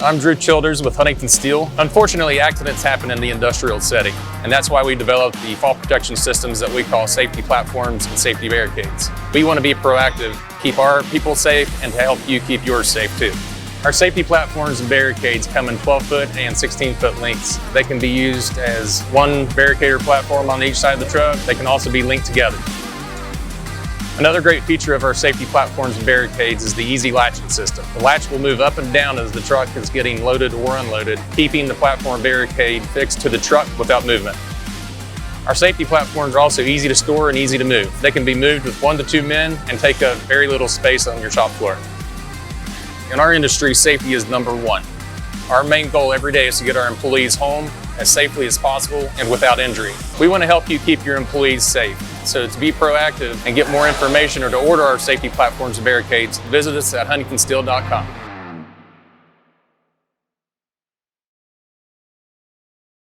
I'm Drew Childers with Huntington Steel. Unfortunately, accidents happen in the industrial setting, and that's why we developed the fall protection systems that we call safety platforms and safety barricades. We want to be proactive, keep our people safe, and to help you keep yours safe too. Our safety platforms and barricades come in 12-foot and 16-foot lengths. They can be used as one barricade or platform on each side of the truck. They can also be linked together. Another great feature of our safety platforms and barricades is the easy latching system. The latch will move up and down as the truck is getting loaded or unloaded, keeping the platform barricade fixed to the truck without movement. Our safety platforms are also easy to store and easy to move. They can be moved with 1 to 2 men and take up very little space on your shop floor. In our industry, safety is number one. Our main goal every day is to get our employees home as safely as possible and without injury. We want to help you keep your employees safe. So to be proactive and get more information or to order our safety platforms and barricades, visit us at huntingtonsteel.com.